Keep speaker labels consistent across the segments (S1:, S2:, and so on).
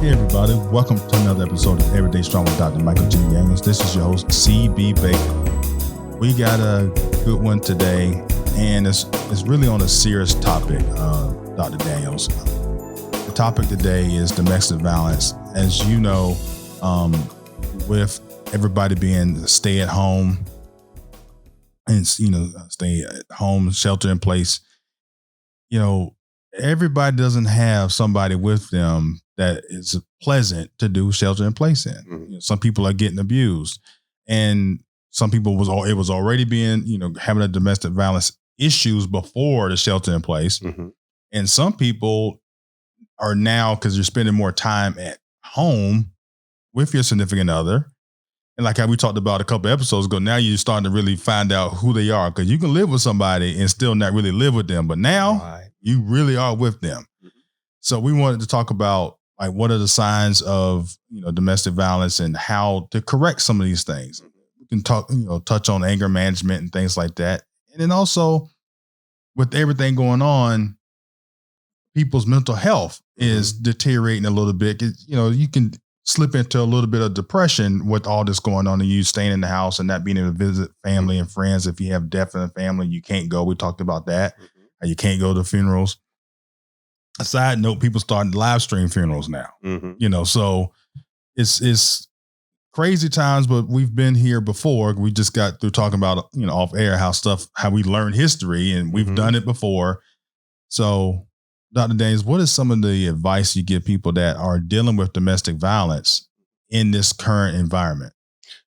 S1: Hey everybody, welcome to another episode of Everyday Strong with Dr. Michael G. Daniels. This is your host, CB Baker. We got a good one today, and it's really on a serious topic, Dr. Daniels. The topic today is domestic violence. As you know, with everybody being stay at home and, stay at home, shelter in place, everybody doesn't have somebody with them that is pleasant to do shelter in place in.
S2: Mm-hmm.
S1: Some people are getting abused, and some people it was already being, having a domestic violence issues before the shelter in place.
S2: Mm-hmm.
S1: And some people are now, because you're spending more time at home with your significant other. And like how we talked about a couple episodes ago, now you're starting to really find out who they are, because you can live with somebody and still not really live with them. But now you really are with them.
S2: Mm-hmm.
S1: So we wanted to talk about, like, what are the signs of, domestic violence and how to correct some of these things. We can touch on anger management and things like that. And then also, with everything going on, people's mental health is deteriorating a little bit. You can slip into a little bit of depression with all this going on, and you staying in the house and not being able to visit family and friends. If you have death in the family, you can't go. We talked about that. You can't go to funerals. A side note, people starting to live stream funerals now. So it's crazy times, but we've been here before. We just got through talking about, off air, how we learn history, and we've done it before. So, Dr. Daniels, what is some of the advice you give people that are dealing with domestic violence in this current environment?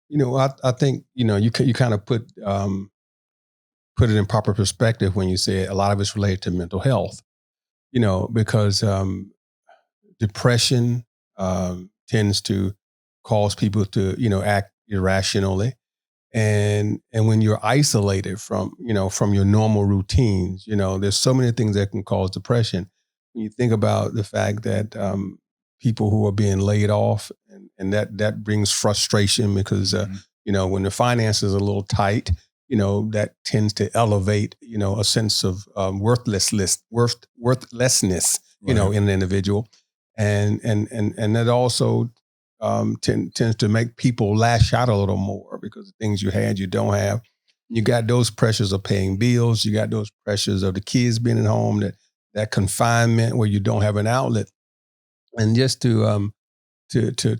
S2: I think, you kind of put it in proper perspective when you say a lot of it's related to mental health, because depression tends to cause people to, act irrationally. And when you're isolated from your normal routines, there's so many things that can cause depression. When you think about the fact that people who are being laid off, and that brings frustration because, when the finances are a little tight, that tends to elevate, a sense of worthlessness, in an individual. And that also tends to make people lash out a little more, because the things you had, you don't have. You got those pressures of paying bills. You got those pressures of the kids being at home, that confinement where you don't have an outlet. And just to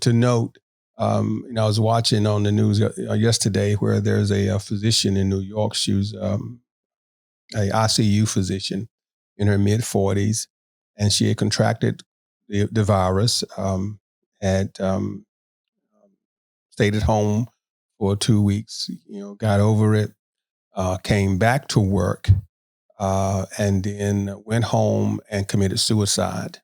S2: note, I was watching on the news yesterday where there's a physician in New York. She was a ICU physician in her mid-40s, and she had contracted the virus, had stayed at home for 2 weeks, got over it, came back to work, and then went home and committed suicide,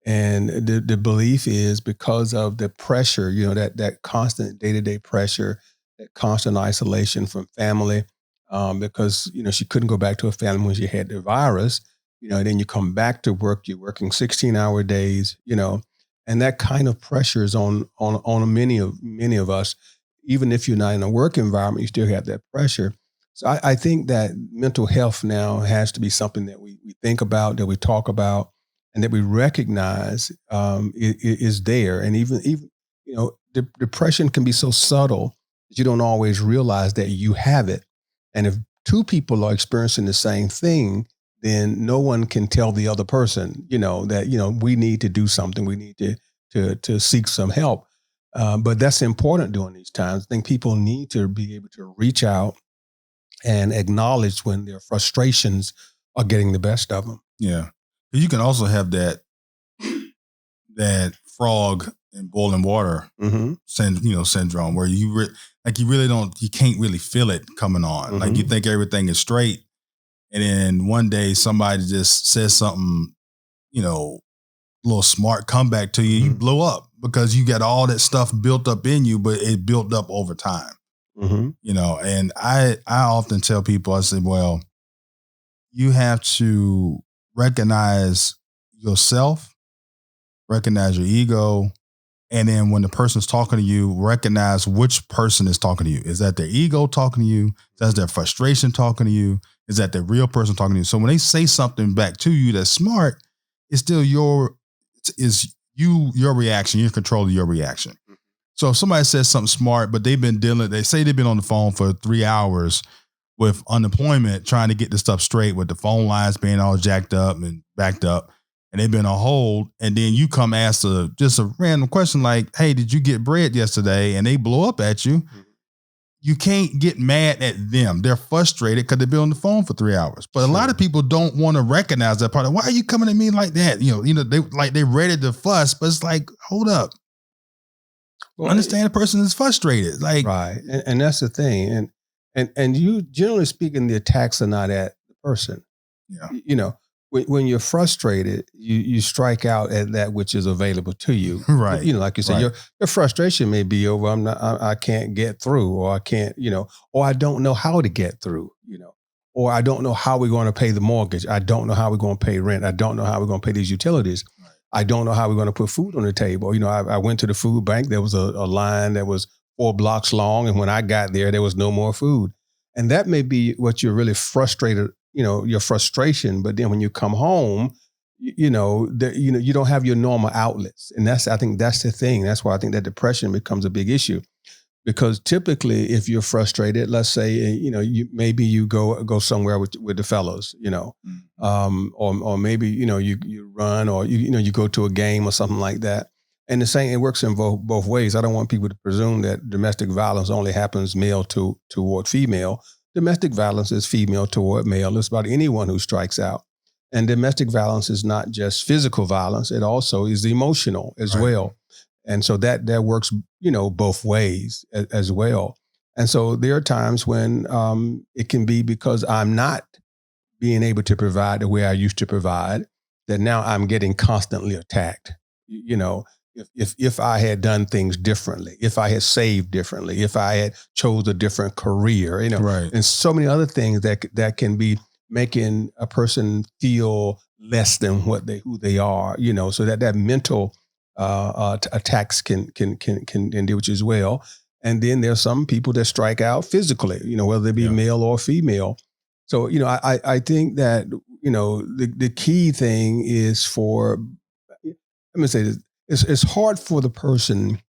S2: And the belief is because of the pressure, that constant day-to-day pressure, that constant isolation from family, because, she couldn't go back to her family when she had the virus, then you come back to work, you're working 16-hour days, and that kind of pressure is on many of us. Even if you're not in a work environment, you still have that pressure. So I think that mental health now has to be something that we think about, that we talk about, and that we recognize is there. And even depression can be so subtle that you don't always realize that you have it. And if two people are experiencing the same thing, then no one can tell the other person, that, we need to do something. We need to seek some help. But that's important during these times. I think people need to be able to reach out and acknowledge when their frustrations are getting the best of them.
S1: Yeah. You can also have that frog in boiling water syndrome, where you can't really feel it coming on. Like, you think everything is straight, and then one day somebody just says something, a little smart comeback to you, you blow up because you got all that stuff built up in you, but it built up over time. And I often tell people, I say, well, you have to recognize yourself, recognize your ego, and then when the person's talking to you, recognize which person is talking to you. Is that their ego talking to you? Is that their frustration talking to you? Is that the real person talking to you? So when they say something back to you that's smart, it's still your reaction, you're in control of your reaction. So if somebody says something smart, but they say they've been on the phone for 3 hours with unemployment, trying to get the stuff straight with the phone lines being all jacked up and backed up, and they've been on hold, and then you come ask just a random question like, hey, did you get bread yesterday? And they blow up at you. You can't get mad at them. They're frustrated because they've been on the phone for 3 hours. But a lot of people don't want to recognize that part. Why are you coming at me like that? They're ready to fuss, but it's like, hold up. Well, understand the person is frustrated. Like,
S2: right. And that's the thing. And you, generally speaking, the attacks are not at the person.
S1: Yeah.
S2: When you're frustrated, you strike out at that which is available to you.
S1: Right.
S2: Like you said,
S1: right.
S2: your frustration may be over, I can't get through, or I can't, or I don't know how to get through, or I don't know how we're going to pay the mortgage. I don't know how we're going to pay rent. I don't know how we're going to pay these utilities. Right. I don't know how we're going to put food on the table. I went to the food bank. There was a line that was 4 blocks long. And when I got there was no more food. And that may be what you're really frustrated, your frustration. But then when you come home, you don't have your normal outlets. And I think that's the thing. That's why I think that depression becomes a big issue. Because typically, if you're frustrated, let's say, you go somewhere with the fellows, or maybe, you run, or, you go to a game or something like that. And it works in both ways. I don't want people to presume that domestic violence only happens male toward female. Domestic violence is female toward male. It's about anyone who strikes out. And domestic violence is not just physical violence. It also is emotional as well. And so that works, both ways as well. And so there are times when it can be because I'm not being able to provide the way I used to provide, that now I'm getting constantly attacked. If I had done things differently, if I had saved differently, if I had chose a different career,
S1: right.
S2: And so many other things that can be making a person feel less than who they are, so that mental attacks can do which as well. And then there's some people that strike out physically, whether they be male or female. So, I think that, the key thing is let me say this. It's hard for the person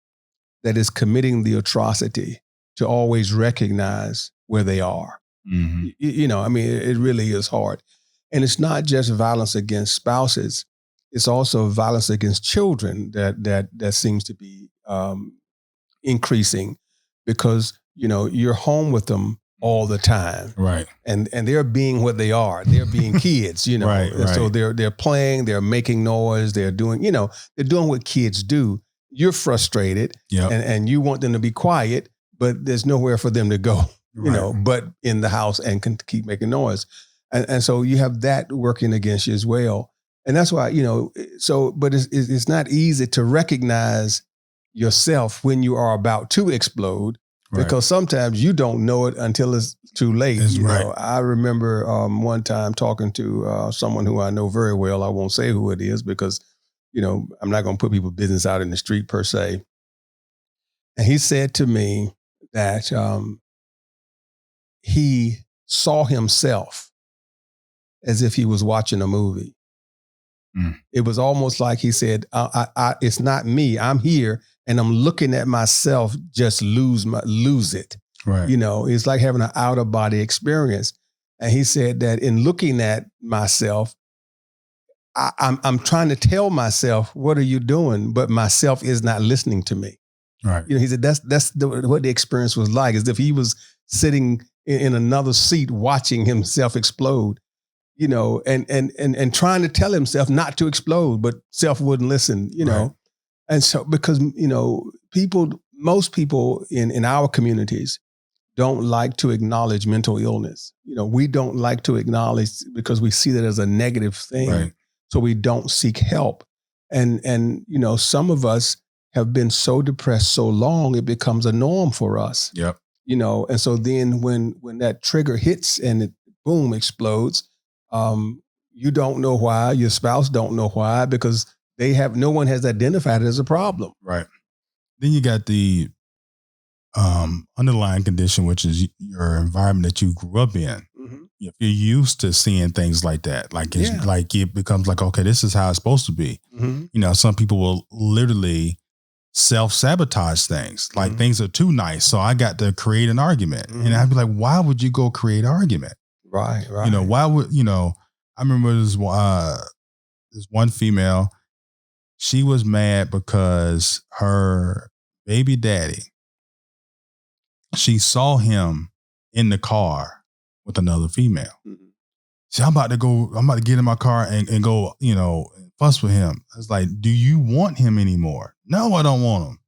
S2: that is committing the atrocity to always recognize where they are.
S1: Mm-hmm.
S2: It really is hard. And it's not just violence against spouses. It's also violence against children that seems to be increasing because, you're home with them all the time.
S1: Right.
S2: And they're being what they are. They're being kids,
S1: Right.
S2: So they're playing, they're making noise, they're doing what kids do. You're frustrated and you want them to be quiet, but there's nowhere for them to go, but in the house and can keep making noise. And so you have that working against you as well. And that's why, but it's not easy to recognize yourself when you are about to explode. Right. Because sometimes you don't know it until it's too late. I remember one time talking to someone who I know very well. I won't say who it is because, I'm not going to put people's business out in the street per se. And he said to me that he saw himself as if he was watching a movie. It was almost like he said, it's not me. I'm here and I'm looking at myself just lose it.
S1: Right.
S2: It's like having an out of body experience. And he said that in looking at myself, I'm trying to tell myself, what are you doing? But myself is not listening to me.
S1: Right.
S2: He said that's what the experience was like, as if he was sitting in another seat watching himself explode. And trying to tell himself not to explode, but self wouldn't listen,
S1: Right.
S2: And so, because, most people in our communities don't like to acknowledge mental illness. We don't like to acknowledge because we see that as a negative thing.
S1: Right.
S2: So we don't seek help. And some of us have been so depressed so long, it becomes a norm for us.
S1: Yep.
S2: And so then when that trigger hits and it boom explodes, you don't know why, your spouse don't know why, because no one has identified it as a problem.
S1: Right. Then you got the underlying condition, which is your environment that you grew up in.
S2: Mm-hmm.
S1: if you're used to seeing things like that, like it's like it becomes like, okay, this is how it's supposed to be.
S2: Mm-hmm.
S1: Some people will literally self-sabotage things. Like things are too nice, so I got to create an argument. And I'd be like, why would you go create an argument?
S2: Right.
S1: Why would, I remember this one female, she was mad because her baby daddy, she saw him in the car with another female. See, I'm about to get in my car and go, fuss with him. It's like, do you want him anymore? No, I don't want him.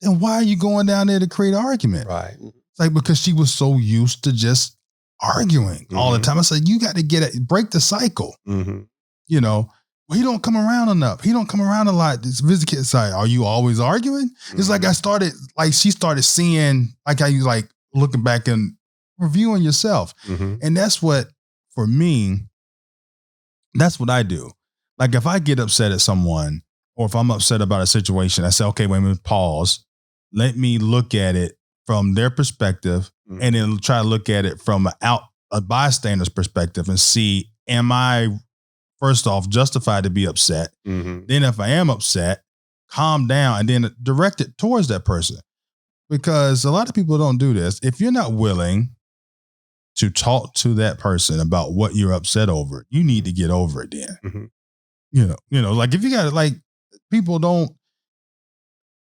S1: Then why are you going down there to create an argument?
S2: Right.
S1: It's like, because she was so used to just arguing all the time. I said, you got to break the cycle. Well, he don't come around enough. He don't come around a lot. This visit kid side, are you always arguing? It's like she started seeing, like how you like looking back and reviewing yourself. And that's what, for me, that's what I do. Like if I get upset at someone or if I'm upset about a situation, I say, okay, wait a minute, pause. Let me look at it from their perspective and then try to look at it from a bystander's perspective and see, am I first off justified to be upset? Then if I am upset, calm down and then direct it towards that person. Because a lot of people don't do this. If you're not willing to talk to that person about what you're upset over, you need to get over it then. Like if you got like people don't,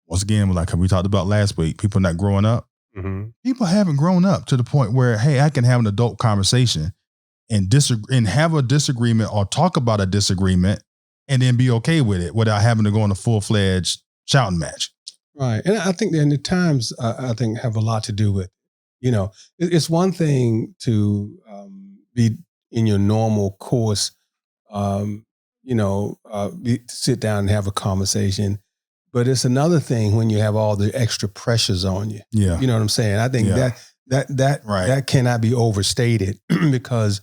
S1: once again, like we talked about last week, people not growing up. People haven't grown up to the point where, hey, I can have an adult conversation and disagree and have a disagreement or talk about a disagreement and then be okay with it without having to go on a full-fledged shouting match.
S2: Right. And I think that the times, I think, have a lot to do with, it's one thing to be in your normal course, sit down and have a conversation. But it's another thing when you have all the extra pressures on you.
S1: Yeah.
S2: You know what I'm saying? I think that cannot be overstated because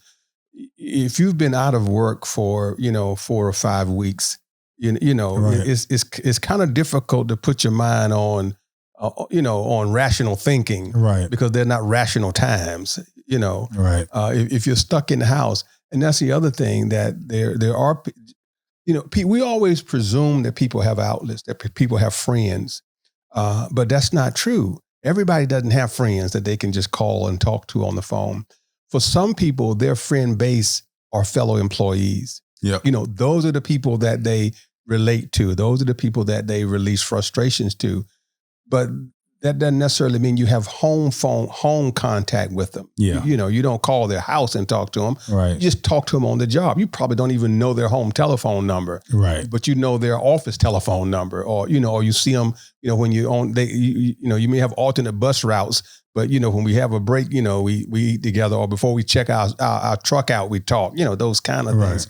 S2: if you've been out of work for, 4 or 5 weeks, it's kind of difficult to put your mind on, on rational thinking,
S1: right? Because
S2: they're not rational times,
S1: right.
S2: If you're stuck in the house. And that's the other thing, that there are, we always presume that people have outlets, that people have friends, but that's not true. Everybody doesn't have friends that they can just call and talk to on the phone. For some people, their friend base are fellow employees.
S1: Yeah.
S2: Those are the people that they relate to. Those are the people that they release frustrations to. But that doesn't necessarily mean you have home contact with them.
S1: Yeah.
S2: You don't call their house and talk to them.
S1: Right.
S2: You just talk to them on the job. You probably don't even know their home telephone number.
S1: Right.
S2: But you know their office telephone number, or you see them, when you're on, you may have alternate bus routes, but when we have a break, we eat together, or before we check our truck out, we talk, those kind of things.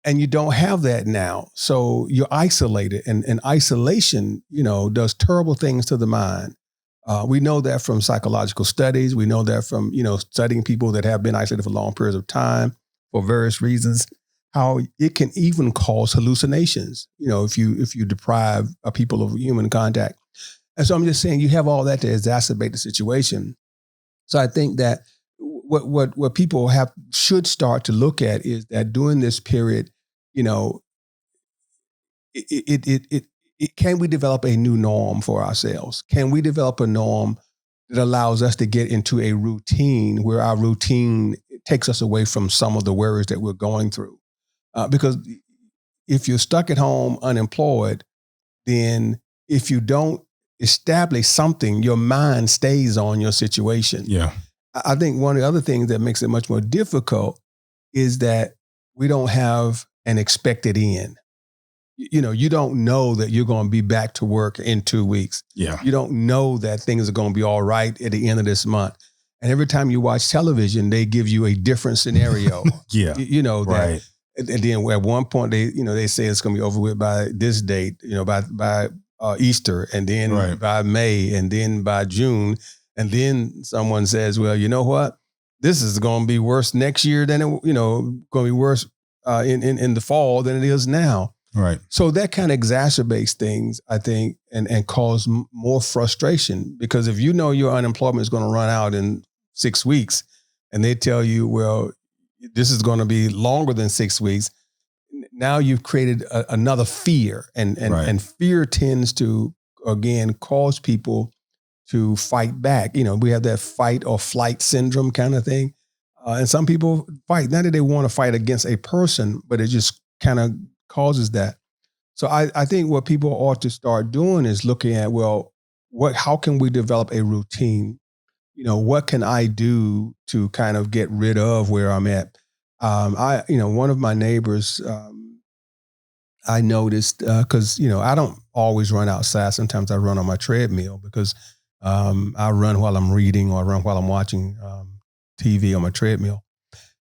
S2: And you don't have that now. So you're isolated, and isolation, does terrible things to the mind. We know that from psychological studies. We know that from, studying people that have been isolated for long periods of time for various reasons, how it can even cause hallucinations, if you deprive people of human contact. And so I'm just saying, you have all that to exacerbate the situation. So I think that what people should start to look at is that during this period, can we develop a new norm for ourselves? Can we develop a norm that allows us to get into a routine where our routine takes us away from some of the worries that we're going through? Because if you're stuck at home unemployed, then if you don't establish something, your mind stays on your situation.
S1: Yeah.
S2: I think one of the other things that makes it much more difficult is that we don't have an expected end. You don't know that you're going to be back to work in 2 weeks.
S1: Yeah.
S2: You don't know that things are going to be all right at the end of this month. And every time you watch television, they give you a different scenario.
S1: Yeah.
S2: Right. And then at one point they say it's going to be over with by this date, by Easter, and then by May, and then by June. And then someone says, well, you know what? This is going to be worse next year than going to be worse in the fall than it is now.
S1: Right.
S2: So that kind of exacerbates things, I think, and cause more frustration, because if your unemployment is going to run out in 6 weeks, and they tell you, well, this is going to be longer than 6 weeks. Now you've created another fear, and fear tends to, again, cause people to fight back. We have that fight or flight syndrome kind of thing. And some people fight, not that they want to fight against a person, but it just kind of causes that. So I think what people ought to start doing is looking at, well, how can we develop a routine? What can I do to kind of get rid of where I'm at? One of my neighbors, I noticed, because, I don't always run outside. Sometimes I run on my treadmill because I run while I'm reading or I run while I'm watching TV on my treadmill.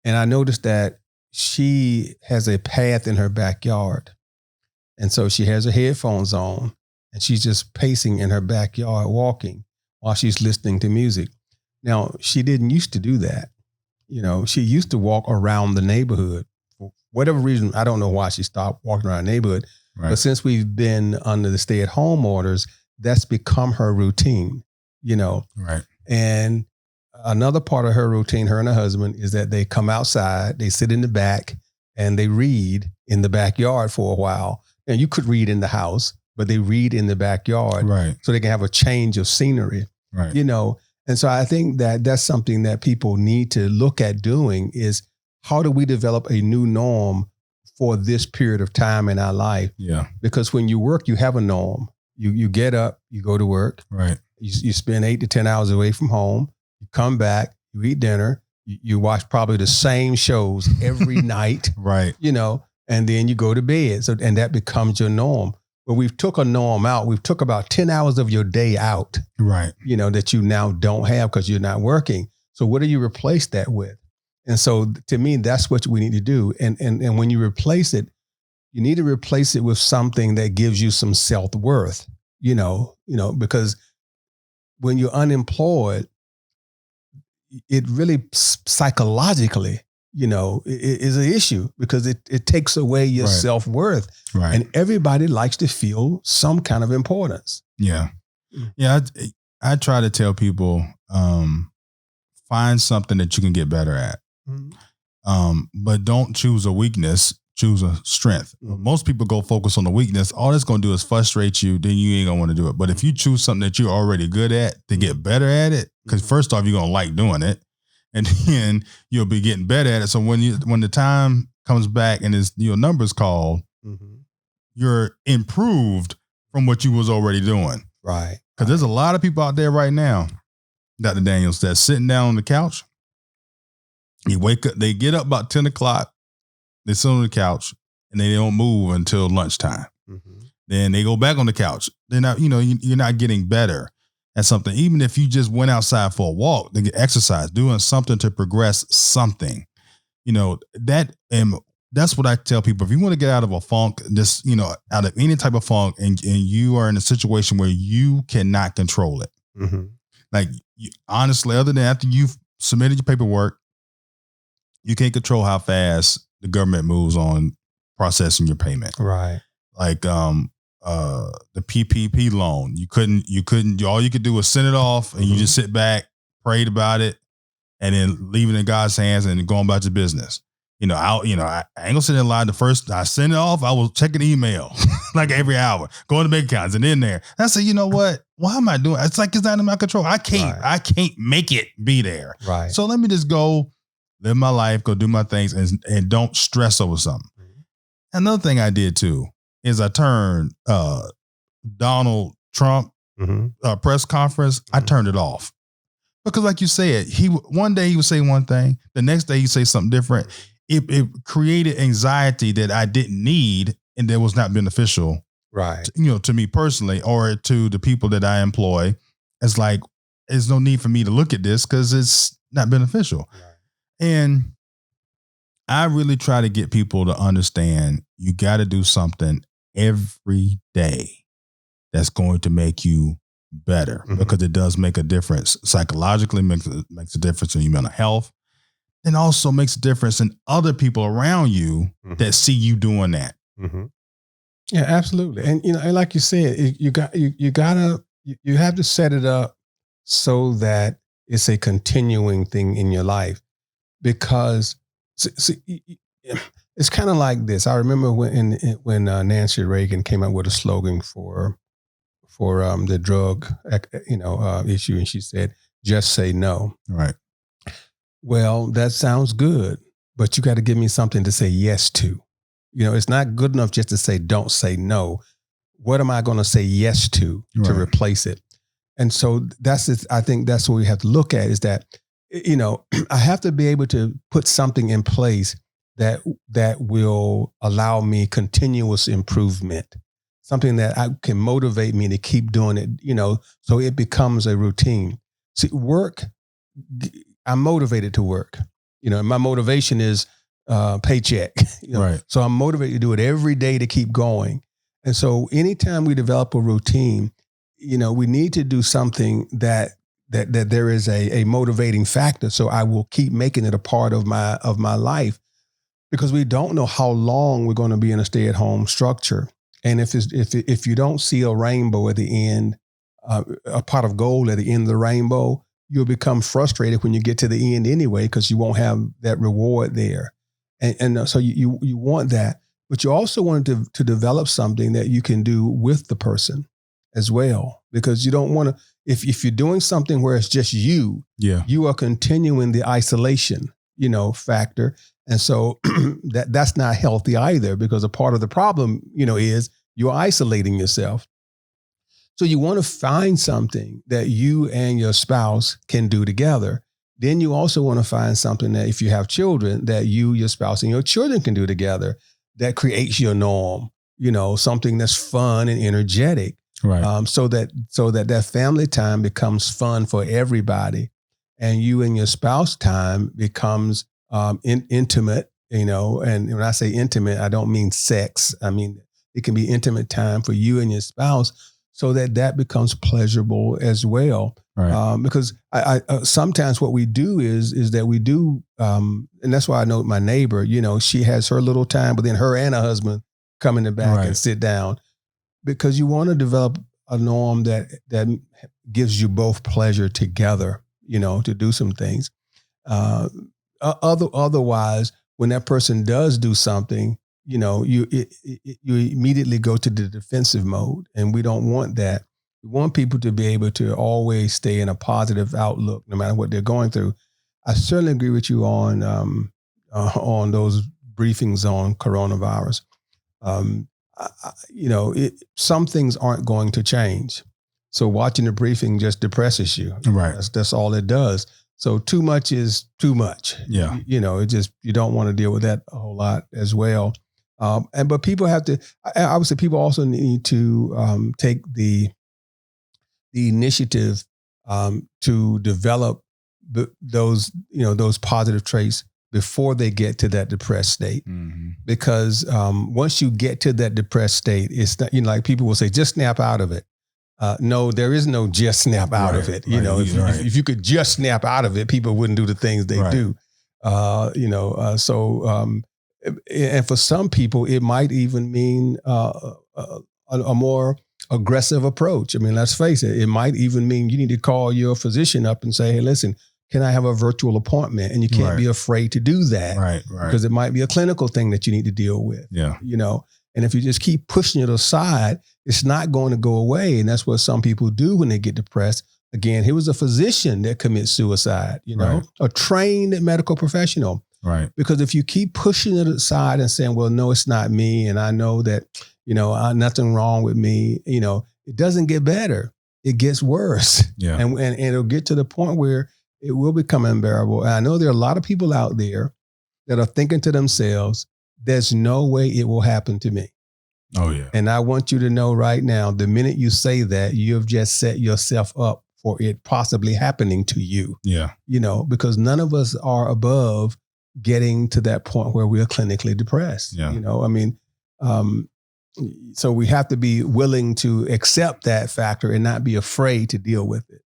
S2: And I noticed that she has a path in her backyard. And so she has her headphones on and she's just pacing in her backyard, walking while she's listening to music. Now, she didn't used to do that. She used to walk around the neighborhood. For whatever reason, I don't know why she stopped walking around the neighborhood. Right. But since we've been under the stay-at-home orders, that's become her routine,
S1: Right.
S2: And another part of her routine, her and her husband, is that they come outside, they sit in the back, and they read in the backyard for a while. And you could read in the house, but they read in the backyard,
S1: right,
S2: so they can have a change of scenery,
S1: right.
S2: And so I think that that's something that people need to look at doing is, how do we develop a new norm for this period of time in our life?
S1: Yeah.
S2: Because when you work, you have a norm. You get up, you go to work.
S1: Right.
S2: You spend 8 to 10 hours away from home. You come back, you eat dinner. You watch probably the same shows every night.
S1: Right.
S2: And then you go to bed. So, and that becomes your norm. But we've took a norm out. We've took about 10 hours of your day out.
S1: Right.
S2: That you now don't have because you're not working. So what do you replace that with? And so to me, that's what we need to do. And when you replace it, you need to replace it with something that gives you some self-worth, because when you're unemployed, it really psychologically, is an issue because it takes away your
S1: right.
S2: self-worth.
S1: Right.
S2: And everybody likes to feel some kind of importance.
S1: Yeah. Yeah. I try to tell people, find something that you can get better at. Mm-hmm. But don't choose a weakness, choose a strength. Mm-hmm. Most people go focus on the weakness. All that's going to do is frustrate you. Then you ain't going to want to do it. But if you choose something that you're already good at to get better at it, because first off, you're going to like doing it. And then you'll be getting better at it. So when the time comes back and your number's called, mm-hmm. you're improved from what you was already doing.
S2: Right.
S1: Because there's a lot of people out there right now, Dr. Daniels, that's sitting down on the couch. You wake up, they get up about 10 o'clock, they sit on the couch, and they don't move until lunchtime. Mm-hmm. Then they go back on the couch. They're not, you're not getting better at something. Even if you just went outside for a walk, to get exercise, doing something to progress something, that's what I tell people. If you want to get out of a funk, just, out of any type of funk, and you are in a situation where you cannot control it. Mm-hmm. Like, honestly, other than after you've submitted your paperwork, you can't control how fast the government moves on processing your payment.
S2: Right.
S1: Like, the PPP loan, you couldn't, all you could do was send it off and you just sit back, prayed about it, and then leave it in God's hands and go about your business. I ain't gonna sit there and lie. The first I send it off, I was checking email like every hour, going to bank accounts and in there. I said, you know what? Why am I doing it? It's like it's not in my control. I can't make it be there.
S2: Right.
S1: So let me just go live my life, go do my things, and don't stress over something. Mm-hmm. Another thing I did too is I turned Donald Trump press conference. Mm-hmm. I turned it off because, like you said, one day he would say one thing, the next day he say something different. It created anxiety that I didn't need and that was not beneficial,
S2: right?
S1: To me personally or to the people that I employ. It's like there's no need for me to look at this because it's not beneficial. Right. And I really try to get people to understand you got to do something every day that's going to make you better, because it does make a difference psychologically, makes a difference in your mental health, and also makes a difference in other people around you that see you doing that. Mm-hmm.
S2: Yeah, absolutely. And and like you said, you have to set it up so that it's a continuing thing in your life. because it's kind of like this. I remember when Nancy Reagan came out with a slogan for the drug issue, and she said, "Just say no."
S1: Right.
S2: Well, that sounds good, but you got to give me something to say yes to. It's not good enough just to say don't say no. What am I going to say yes to replace it? And so I think that's what we have to look at, is that, I have to be able to put something in place that will allow me continuous improvement, something that can motivate me to keep doing it, so it becomes a routine. See, work, I'm motivated to work, and my motivation is paycheck.
S1: Right.
S2: So I'm motivated to do it every day to keep going. And so anytime we develop a routine, we need to do something that there is a motivating factor. So I will keep making it a part of my life, because we don't know how long we're going to be in a stay-at-home structure. And if you don't see a rainbow at the end, a pot of gold at the end of the rainbow, you'll become frustrated when you get to the end anyway, because you won't have that reward there. And so you want that, but you also want to develop something that you can do with the person as well, because you don't want to, if you're doing something where it's just you are continuing the isolation, factor. And so that's not healthy either, because a part of the problem, is you're isolating yourself. So you want to find something that you and your spouse can do together. Then you also want to find something that, if you have children, that you, your spouse, and your children can do together, that creates your norm, something that's fun and energetic.
S1: Right.
S2: So that family time becomes fun for everybody, and you and your spouse time becomes intimate, and when I say intimate, I don't mean sex. I mean, it can be intimate time for you and your spouse, so that becomes pleasurable as well.
S1: Right.
S2: Because I sometimes what we do is that we do, and that's why I know my neighbor, she has her little time, but then her and her husband come in the back and sit down, because you want to develop a norm that gives you both pleasure together, to do some things. Otherwise, when that person does do something, you immediately go to the defensive mode, and we don't want that. We want people to be able to always stay in a positive outlook, no matter what they're going through. I certainly agree with you on those briefings on coronavirus. Some things aren't going to change. So watching the briefing just depresses you.
S1: Right.
S2: That's all it does. So too much is too much.
S1: Yeah.
S2: It just, you don't want to deal with that a whole lot as well. But people have to, I would say people also need to take the initiative to develop those positive traits before they get to that depressed state.
S1: Mm-hmm.
S2: Because once you get to that depressed state, it's not, like people will say, just snap out of it. No, there is no just snap out of it. If you could just snap out of it, people wouldn't do the things they do. And for some people, it might even mean a more aggressive approach. I mean, let's face it. It might even mean you need to call your physician up and say, hey, listen, can I have a virtual appointment? And you can't be afraid to do that.
S1: Right.
S2: Because it might be a clinical thing that you need to deal with.
S1: Yeah.
S2: And if you just keep pushing it aside, it's not going to go away. And that's what some people do when they get depressed. Again, here was a physician that commits suicide, a trained medical professional.
S1: Right.
S2: Because if you keep pushing it aside and saying, well, no, it's not me, and I know that, nothing wrong with me, it doesn't get better. It gets worse.
S1: Yeah.
S2: And it'll get to the point where it will become unbearable. And I know there are a lot of people out there that are thinking to themselves, there's no way it will happen to me.
S1: Oh, yeah.
S2: And I want you to know right now, the minute you say that, you have just set yourself up for it possibly happening to you.
S1: Yeah.
S2: Because none of us are above getting to that point where we are clinically depressed.
S1: Yeah.
S2: So we have to be willing to accept that factor and not be afraid to deal with it.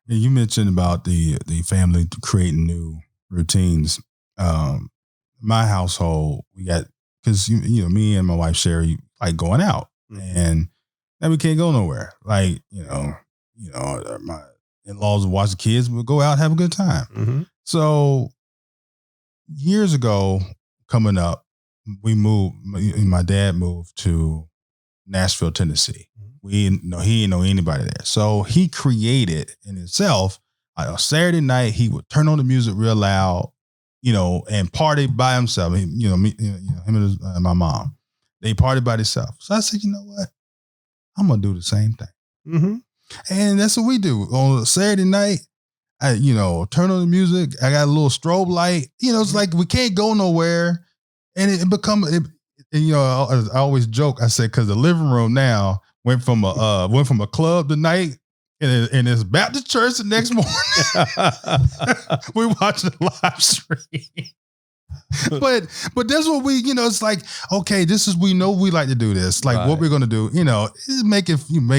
S1: And you mentioned about the family creating new routines. My household, we got, because me and my wife Sherry like going out, and then we can't go nowhere. Like my in-laws will watch the kids, we'll go out and have a good time.
S2: Mm-hmm.
S1: So years ago, coming up, we moved. My dad moved to Nashville, Tennessee. He didn't know anybody there, so he created in himself. On Saturday night, he would turn on the music real loud, and party by himself. Him and my mom, they party by themselves. So I said, you know what? I'm gonna do the same thing.
S2: Mm-hmm.
S1: And that's what we do on Saturday night. I, turn on the music. I got a little strobe light. It's like we can't go nowhere, and I always joke. I said because the living room now went from a club tonight, and it's Baptist church the next morning. We watched the live stream. But that's what we, it's like, okay, we know we like to do this. Like what we're going to do, is make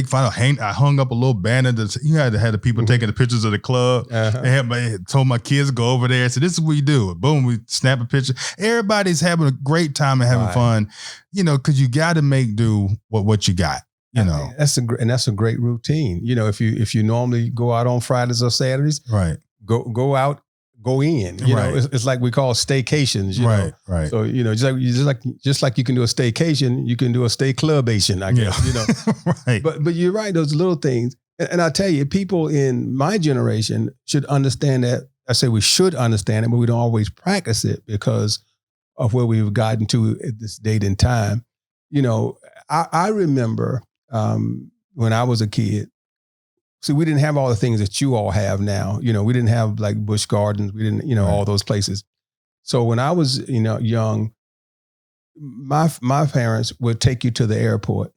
S1: fun of, I hung up a little banner that you had to have the people taking the pictures of the club. And told my kids to go over there. So this is what we do. Boom, we snap a picture. Everybody's having a great time and having fun, because you got to make do what you got.
S2: That's a great routine. If you normally go out on Fridays or Saturdays,
S1: right,
S2: go out. Go in, it's like we call staycations,
S1: right.
S2: So just like you can do a staycation, you can do a stay clubation, I guess,
S1: right.
S2: But you're right, those little things, and I tell you, people in my generation should understand that. I say we should understand it, but we don't always practice it because of where we've gotten to at this date and time. I remember when I was a kid. See, we didn't have all the things that you all have now. We didn't have like Busch Gardens. We didn't, all those places. So when I was, young, my parents would take you to the airport.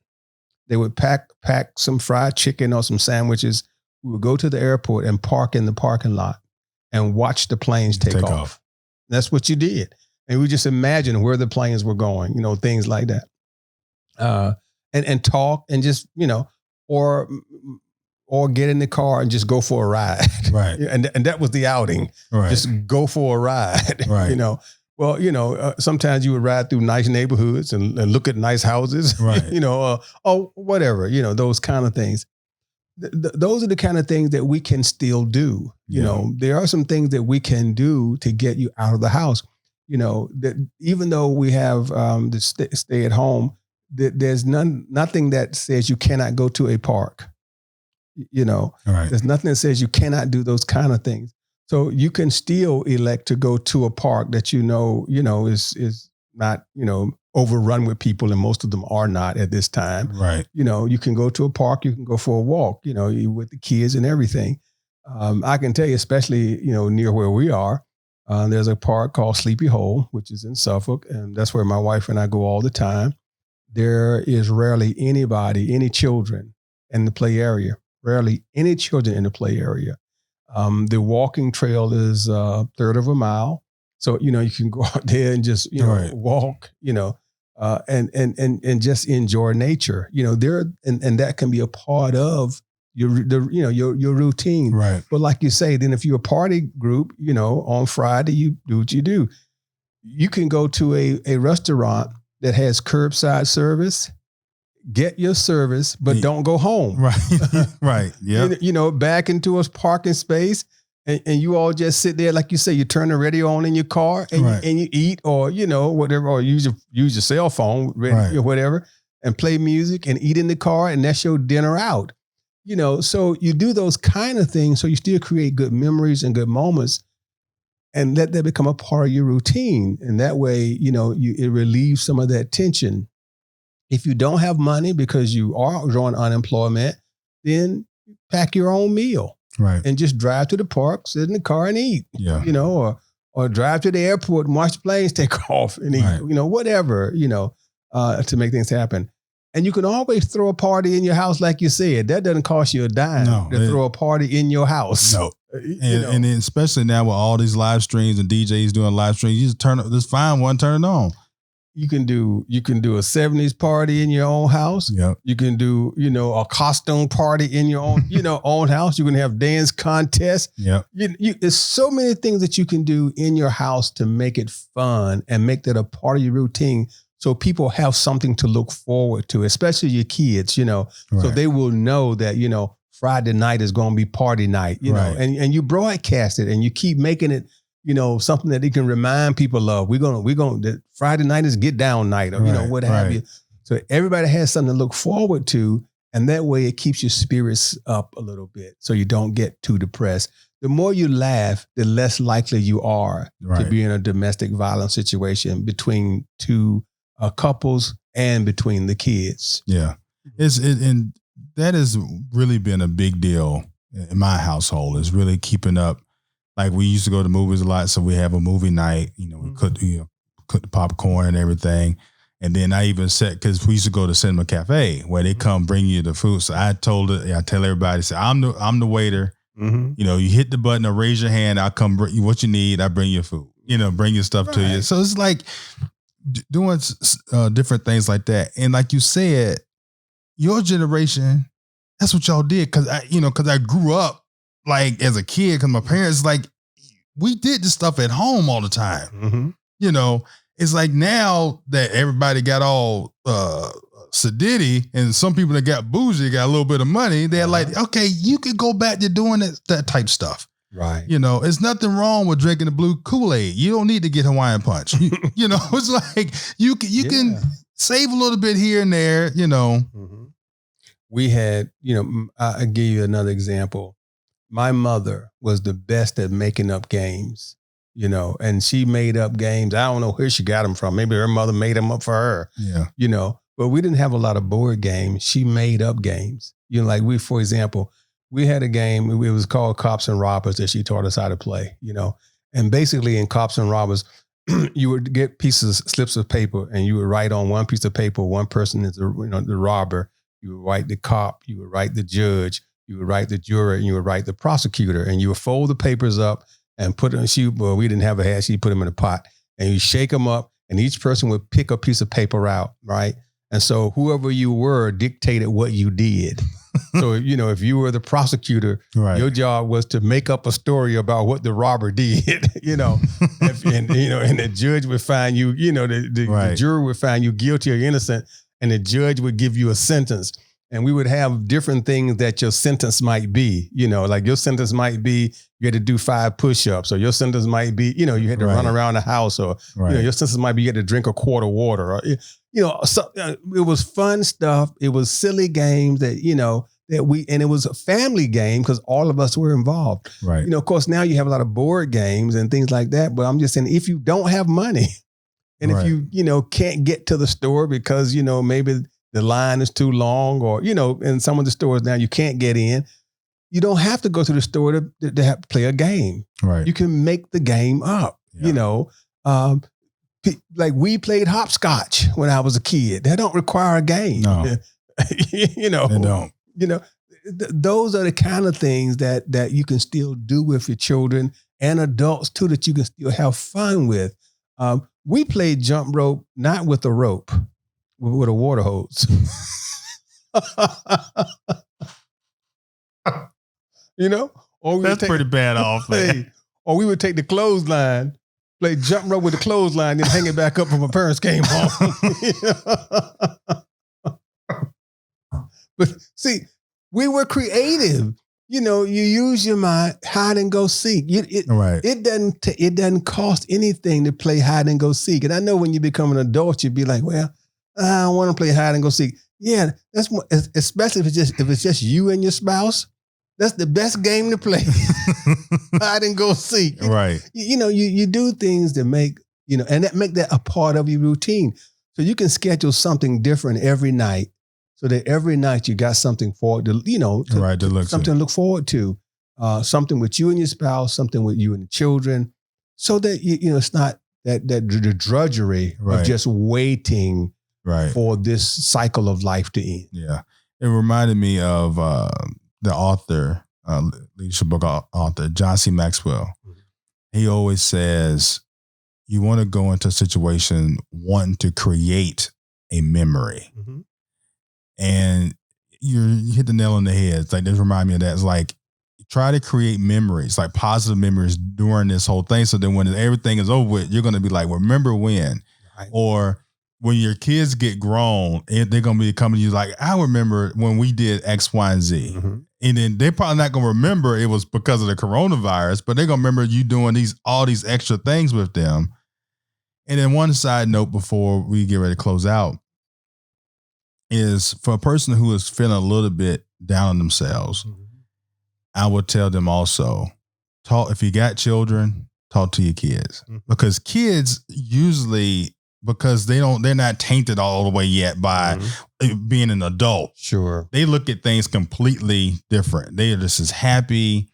S2: They would pack some fried chicken or some sandwiches. We would go to the airport and park in the parking lot and watch the planes take off. That's what you did. And we just imagine where the planes were going, things like that. And talk and just, or get in the car and just go for a ride.
S1: Right.
S2: And that was the outing.
S1: Right.
S2: Just go for a ride.
S1: Right.
S2: Well, sometimes you would ride through nice neighborhoods and look at nice houses,
S1: right.
S2: Or whatever, those kind of things. Those are the kind of things that we can still do. There are some things that we can do to get you out of the house. That even though we have the stay at home, there's nothing that says you cannot go to a park.
S1: Right.
S2: There's nothing that says you cannot do those kind of things. So you can still elect to go to a park that is not, overrun with people, and most of them are not at this time.
S1: Right.
S2: You can go to a park, you can go for a walk, with the kids and everything. I can tell you, especially, near where we are, there's a park called Sleepy Hole, which is in Suffolk, and that's where my wife and I go all the time. There is rarely any children in the play area. Rarely any children in the play area. The walking trail is a third of a mile. So, you can go out there and just,
S1: right.
S2: walk, and just enjoy nature, and that can be a part of your routine.
S1: Right.
S2: But like you say, then if you're a party group, on Friday, you do what you do. You can go to a restaurant that has curbside service. Get your service, but don't go home.
S1: Right. Right. Yeah.
S2: Back into a parking space, and you all just sit there, like you say, you turn the radio on in your car and,
S1: right.
S2: you eat, or, whatever, or use your cell phone,
S1: right.
S2: or whatever, and play music and eat in the car. And that's your dinner out, so you do those kind of things. So you still create good memories and good moments, and let that become a part of your routine. And that way, it relieves some of that tension. If you don't have money because you are on unemployment, then pack your own meal,
S1: right,
S2: and just drive to the park, sit in the car and eat.
S1: Yeah,
S2: or drive to the airport and watch the planes take off and eat.
S1: Right.
S2: Whatever. To make things happen. And you can always throw a party in your house, like you said. That doesn't cost you a dime to throw a party in your house.
S1: No. And then especially now with all these live streams and DJs doing live streams, you just find one, turn it on.
S2: You can do a 70s party in your own house.
S1: Yep.
S2: You can do, a costume party in your own, own house. You can have dance contests.
S1: Yeah.
S2: There's so many things that you can do in your house to make it fun and make that a part of your routine. So people have something to look forward to, especially your kids,
S1: Right.
S2: so they will know that, Friday night is going to be party night,
S1: Right.
S2: and you broadcast it and you keep making it, something that they can remind people of. We're gonna Friday night is get down night, or what have you. So everybody has something to look forward to, and that way it keeps your spirits up a little bit, so you don't get too depressed. The more you laugh, the less likely you are to be in a domestic violence situation between two couples and between the kids.
S1: Yeah, and that has really been a big deal in my household. Is really keeping up. Like, we used to go to movies a lot, so we have a movie night. We cook the popcorn and everything. And then I even said, because we used to go to Cinema Cafe where they come bring you the food. So I tell everybody, say, I'm the waiter. Mm-hmm. You hit the button or raise your hand. I'll come bring you what you need. I bring your food. Bring your stuff to you. So it's like doing different things like that. And like you said, your generation, that's what y'all did. Because I grew up like as a kid. Because my parents, like, we did this stuff at home all the time. Mm-hmm. It's like now that everybody got all sedity, and some people that got bougie, got a little bit of money, they're like, okay, you could go back to doing that type stuff.
S2: Right.
S1: It's nothing wrong with drinking the blue Kool-Aid. You don't need to get Hawaiian Punch. It's like you can save a little bit here and there,
S2: Mm-hmm. We had, I'll give you another example. My mother was the best at making up games. And she made up games. I don't know where she got them from. Maybe her mother made them up for her.
S1: Yeah.
S2: But we didn't have a lot of board games. She made up games. Like for example, we had a game, it was called Cops and Robbers that she taught us how to play, And basically in Cops and Robbers, you would get slips of paper, and you would write on one piece of paper, one person is the robber. You would write the cop, you would write the judge, you would write the juror, and you would write the prosecutor, and you would fold the papers up and put them, we didn't have a hat, she put them in a pot, and you shake them up, and each person would pick a piece of paper out, right? And so whoever you were dictated what you did. So, if you were the prosecutor, your job was to make up a story about what the robber did, and the judge would find you, the juror would find you guilty or innocent, and the judge would give you a sentence. And we would have different things that your sentence might be, like your sentence might be you had to do 5 push-ups, or your sentence might be, you had to run around the house, or, your sentence might be you had to drink a quart of water, or, it was fun stuff. It was silly games that, and it was a family game because all of us were involved.
S1: Right.
S2: Of course, now you have a lot of board games and things like that, but I'm just saying, if you don't have money and if you, can't get to the store because, maybe the line is too long, or, in some of the stores now you can't get in. You don't have to go to the store to play a game.
S1: Right.
S2: You can make the game up, like we played hopscotch when I was a kid. That don't require a game.
S1: No.
S2: They
S1: don't.
S2: Those are the kind of things that you can still do with your children and adults too, that you can still have fun with. We played jump rope, not with a rope, with a water hose. Or
S1: that's pretty bad off, man.
S2: Or we would take the clothesline, play jump rope with the clothesline, then hang it back up when my parents came home. But see, we were creative. You use your mind, hide and go seek. It doesn't cost anything to play hide and go seek. And I know when you become an adult, you'd be like, well, I don't want to play hide and go seek. Yeah, that's more, especially if it's just you and your spouse. That's the best game to play. Hide and go seek.
S1: Right.
S2: You do things that make, and that make that a part of your routine. So you can schedule something different every night, so that every night you got something forward to, to look forward to. Something with you and your spouse, something with you and the children, so that it's not that the drudgery of just waiting for this cycle of life to end.
S1: Yeah. It reminded me of the author, leadership book author, John C. Maxwell. Mm-hmm. He always says, you want to go into a situation wanting to create a memory. Mm-hmm. And you hit the nail on the head. It's like, this remind me of that. It's like, try to create memories, like positive memories during this whole thing. So then when everything is over with, you're going to be like, remember when? Right. Or when your kids get grown, they're going to be coming to you like, I remember when we did X, Y, and Z.
S2: Mm-hmm.
S1: And then they're probably not going to remember it was because of the coronavirus, but they're going to remember you doing all these extra things with them. And then one side note before we get ready to close out is for a person who is feeling a little bit down on themselves,
S2: Mm-hmm.
S1: I would tell them also, if you got children, talk to your kids.
S2: Mm-hmm.
S1: Because kids usually, because they're not tainted all the way yet by being an adult.
S2: Sure.
S1: They look at things completely different. They are just as happy,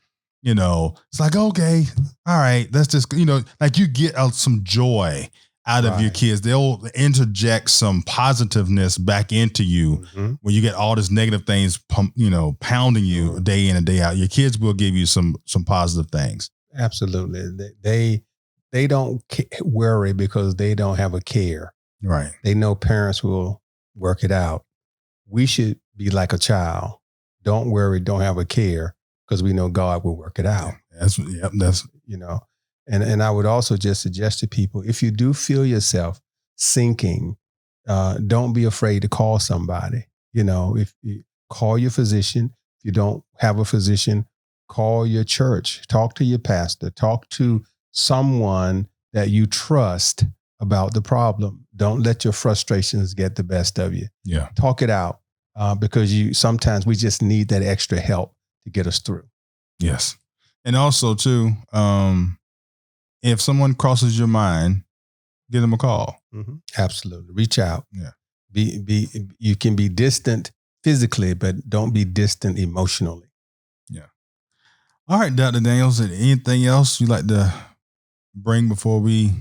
S1: it's like, okay, all right, let's just, like you get some joy out of your kids. They'll interject some positiveness back into you when you get all this negative things, pounding you day in and day out. Your kids will give you some positive things.
S2: Absolutely. They don't worry because they don't have a care.
S1: Right.
S2: They know parents will work it out. We should be like a child. Don't worry, don't have a care, because we know God will work it out.
S1: That's
S2: And I would also just suggest to people, if you do feel yourself sinking, don't be afraid to call somebody. If you call your physician, if you don't have a physician, call your church, talk to your pastor, talk to someone that you trust about the problem. Don't let your frustrations get the best of you.
S1: Yeah.
S2: Talk it out, because sometimes we just need that extra help to get us through.
S1: Yes. And also too, if someone crosses your mind, give them a call.
S2: Mm-hmm. Absolutely. Reach out.
S1: Yeah.
S2: You can be distant physically, but don't be distant emotionally.
S1: Yeah. All right, Dr. Daniels, anything else you'd like to bring before we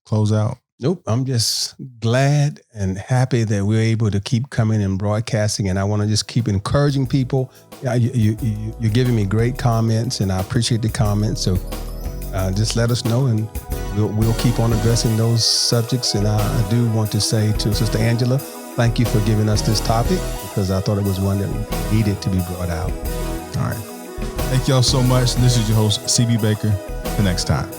S1: close out?
S2: Nope. I'm just glad and happy that we're able to keep coming and broadcasting. And I want to just keep encouraging people. You're giving me great comments, and I appreciate the comments. So just let us know, and we'll keep on addressing those subjects. And I do want to say to Sister Angela, thank you for giving us this topic, because I thought it was one that needed to be brought out.
S1: All right. Thank y'all so much. This is your host, CB Baker. Till next time.